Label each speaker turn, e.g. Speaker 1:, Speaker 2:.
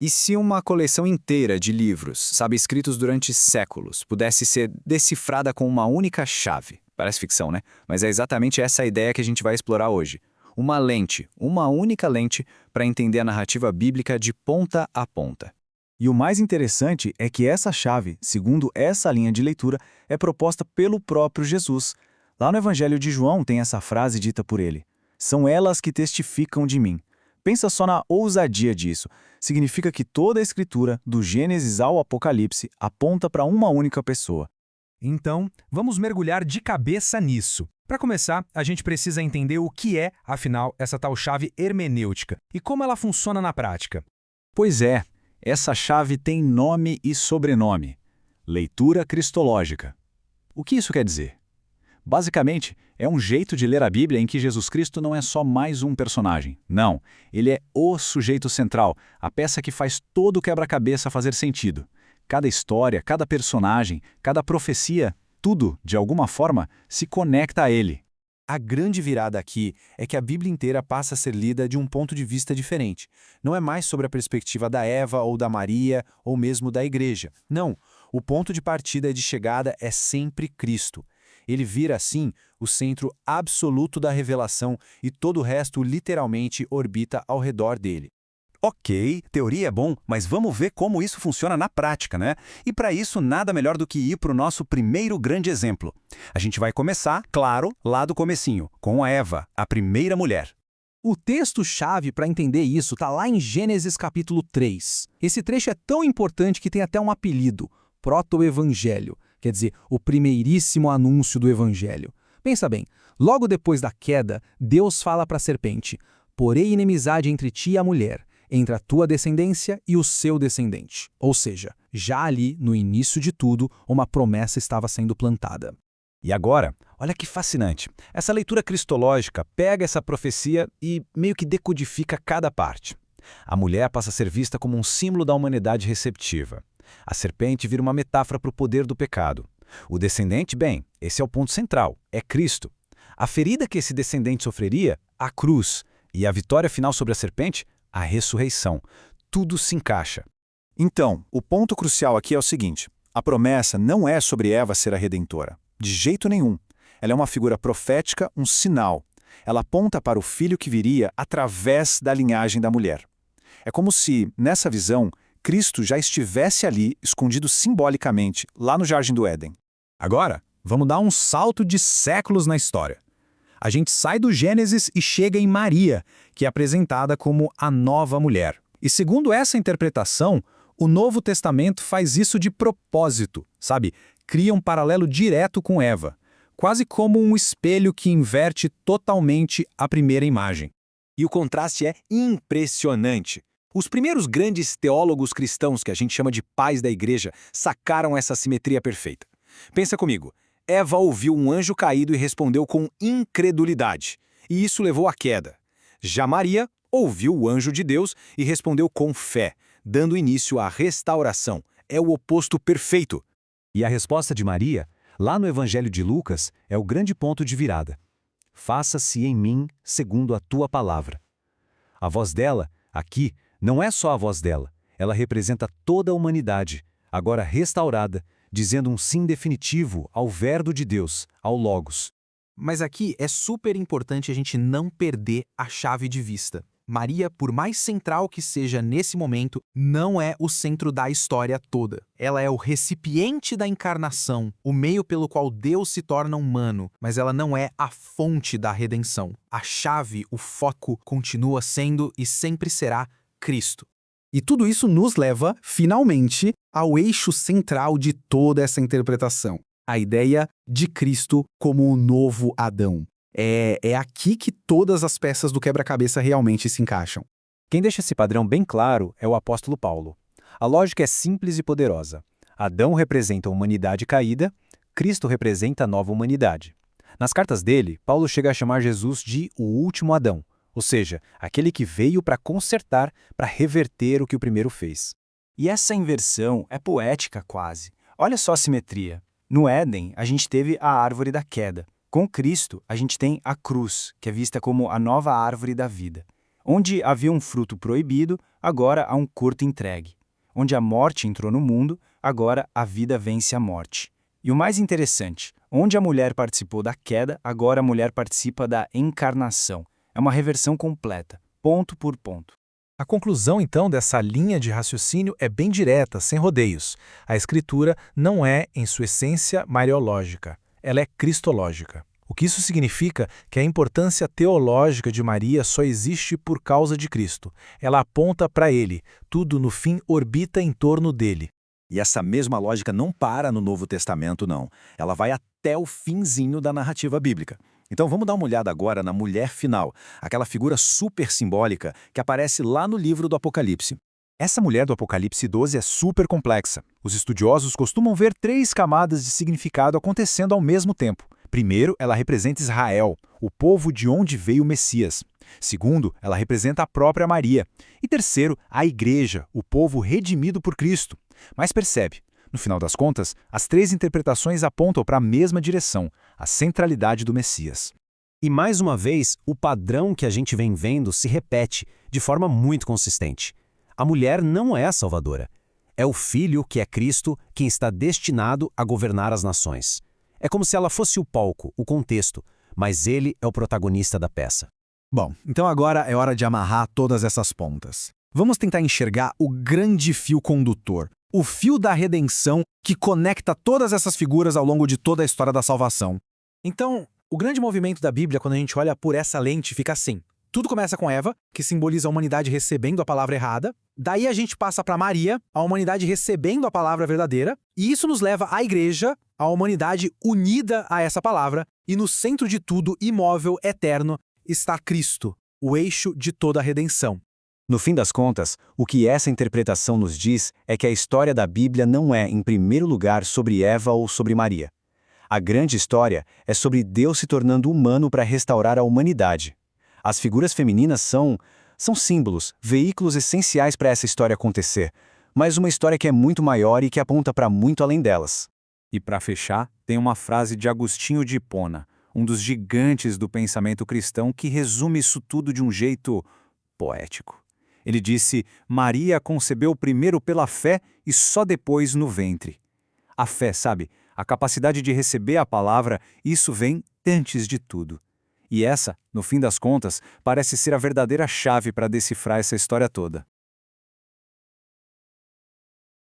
Speaker 1: E se uma coleção inteira de livros, sabe, escritos durante séculos, pudesse ser decifrada com uma única chave? Parece ficção, né? Mas é exatamente essa a ideia que a gente vai explorar hoje. Uma única lente, para entender a narrativa bíblica de ponta a ponta.
Speaker 2: E o mais interessante é que essa chave, segundo essa linha de leitura, é proposta pelo próprio Jesus. Lá no Evangelho de João tem essa frase dita por ele: "São elas que testificam de mim." Pensa só na ousadia disso. Significa que toda a escritura, do Gênesis ao Apocalipse, aponta para uma única pessoa.
Speaker 3: Então, vamos mergulhar de cabeça nisso. Para começar, a gente precisa entender o que é, afinal, essa tal chave hermenêutica e como ela funciona na prática.
Speaker 2: Pois é, essa chave tem nome e sobrenome: leitura cristológica. O que isso quer dizer? Basicamente, é um jeito de ler a Bíblia em que Jesus Cristo não é só mais um personagem. Não, ele é o sujeito central, a peça que faz todo o quebra-cabeça fazer sentido. Cada história, cada personagem, cada profecia, tudo, de alguma forma, se conecta a ele.
Speaker 4: A grande virada aqui é que a Bíblia inteira passa a ser lida de um ponto de vista diferente. Não é mais sobre a perspectiva da Eva ou da Maria ou mesmo da igreja. Não, o ponto de partida e de chegada é sempre Cristo. Ele vira, assim, o centro absoluto da revelação e todo o resto literalmente orbita ao redor dele.
Speaker 5: Ok, teoria é bom, mas vamos ver como isso funciona na prática, né? E para isso, nada melhor do que ir para o nosso primeiro grande exemplo. A gente vai começar, claro, lá do comecinho, com a Eva, a primeira mulher.
Speaker 3: O texto-chave para entender isso está lá em Gênesis capítulo 3. Esse trecho é tão importante que tem até um apelido, proto-evangelho, quer dizer, o primeiríssimo anúncio do evangelho. Pensa bem, logo depois da queda, Deus fala para a serpente: "Porém inimizade entre ti e a mulher, entre a tua descendência e o seu descendente." Ou seja, já ali, no início de tudo, uma promessa estava sendo plantada.
Speaker 5: E agora, olha que fascinante. Essa leitura cristológica pega essa profecia e meio que decodifica cada parte. A mulher passa a ser vista como um símbolo da humanidade receptiva. A serpente vira uma metáfora para o poder do pecado. O descendente, bem, esse é o ponto central, é Cristo. A ferida que esse descendente sofreria, a cruz. E a vitória final sobre a serpente, a ressurreição. Tudo se encaixa.
Speaker 2: Então, o ponto crucial aqui é o seguinte: a promessa não é sobre Eva ser a redentora. De jeito nenhum. Ela é uma figura profética, um sinal. Ela aponta para o filho que viria através da linhagem da mulher. É como se, nessa visão, Cristo já estivesse ali, escondido simbolicamente, lá no Jardim do Éden.
Speaker 4: Agora, vamos dar um salto de séculos na história. A gente sai do Gênesis e chega em Maria, que é apresentada como a nova mulher. E segundo essa interpretação, o Novo Testamento faz isso de propósito, sabe? Cria um paralelo direto com Eva, quase como um espelho que inverte totalmente a primeira imagem.
Speaker 5: E o contraste é impressionante. Os primeiros grandes teólogos cristãos, que a gente chama de pais da igreja, sacaram essa simetria perfeita. Pensa comigo, Eva ouviu um anjo caído e respondeu com incredulidade, e isso levou à queda. Já Maria ouviu o anjo de Deus e respondeu com fé, dando início à restauração. É o oposto perfeito.
Speaker 2: E a resposta de Maria, lá no Evangelho de Lucas, é o grande ponto de virada. Faça-se em mim segundo a tua palavra. A voz dela, aqui, não é só a voz dela. Ela representa toda a humanidade, agora restaurada, dizendo um sim definitivo ao Verbo de Deus, ao Logos.
Speaker 4: Mas aqui é super importante a gente não perder a chave de vista. Maria, por mais central que seja nesse momento, não é o centro da história toda. Ela é o recipiente da encarnação, o meio pelo qual Deus se torna humano, mas ela não é a fonte da redenção. A chave, o foco, continua sendo e sempre será Cristo.
Speaker 6: E tudo isso nos leva, finalmente, ao eixo central de toda essa interpretação: a ideia de Cristo como o novo Adão. É aqui que todas as peças do quebra-cabeça realmente se encaixam.
Speaker 2: Quem deixa esse padrão bem claro é o apóstolo Paulo. A lógica é simples e poderosa. Adão representa a humanidade caída, Cristo representa a nova humanidade. Nas cartas dele, Paulo chega a chamar Jesus de o último Adão, ou seja, aquele que veio para consertar, para reverter o que o primeiro fez.
Speaker 7: E essa inversão é poética quase. Olha só a simetria. No Éden, a gente teve a árvore da queda. Com Cristo, a gente tem a cruz, que é vista como a nova árvore da vida. Onde havia um fruto proibido, agora há um corto entregue. Onde a morte entrou no mundo, agora a vida vence a morte. E o mais interessante, onde a mulher participou da queda, agora a mulher participa da encarnação. É uma reversão completa, ponto por ponto.
Speaker 3: A conclusão, então, dessa linha de raciocínio é bem direta, sem rodeios. A Escritura não é, em sua essência, mariológica. Ela é cristológica. O que isso significa que a importância teológica de Maria só existe por causa de Cristo. Ela aponta para Ele. Tudo, no fim, orbita em torno dele.
Speaker 2: E essa mesma lógica não para no Novo Testamento, não. Ela vai até o finzinho da narrativa bíblica. Então vamos dar uma olhada agora na mulher final, aquela figura super simbólica que aparece lá no livro do Apocalipse.
Speaker 5: Essa mulher do Apocalipse 12 é super complexa. Os estudiosos costumam ver 3 camadas de significado acontecendo ao mesmo tempo. Primeiro, ela representa Israel, o povo de onde veio o Messias. Segundo, ela representa a própria Maria. E terceiro, a Igreja, o povo redimido por Cristo. Mas percebe, no final das contas, as 3 interpretações apontam para a mesma direção, a centralidade do Messias.
Speaker 8: E mais uma vez, o padrão que a gente vem vendo se repete de forma muito consistente. A mulher não é a salvadora. É o Filho, que é Cristo, quem está destinado a governar as nações. É como se ela fosse o palco, o contexto, mas ele é o protagonista da peça.
Speaker 6: Bom, então agora é hora de amarrar todas essas pontas. Vamos tentar enxergar o grande fio condutor, o fio da redenção que conecta todas essas figuras ao longo de toda a história da salvação.
Speaker 3: Então, o grande movimento da Bíblia, quando a gente olha por essa lente, fica assim. Tudo começa com Eva, que simboliza a humanidade recebendo a palavra errada. Daí a gente passa para Maria, a humanidade recebendo a palavra verdadeira. E isso nos leva à Igreja, a humanidade unida a essa palavra. E no centro de tudo, imóvel, eterno, está Cristo, o eixo de toda a redenção.
Speaker 2: No fim das contas, o que essa interpretação nos diz é que a história da Bíblia não é, em primeiro lugar, sobre Eva ou sobre Maria. A grande história é sobre Deus se tornando humano para restaurar a humanidade. As figuras femininas são símbolos, veículos essenciais para essa história acontecer, mas uma história que é muito maior e que aponta para muito além delas.
Speaker 1: E para fechar, tem uma frase de Agostinho de Hipona, um dos gigantes do pensamento cristão, que resume isso tudo de um jeito poético. Ele disse: Maria concebeu primeiro pela fé e só depois no ventre. A fé, sabe? A capacidade de receber a palavra, isso vem antes de tudo. E essa, no fim das contas, parece ser a verdadeira chave para decifrar essa história toda.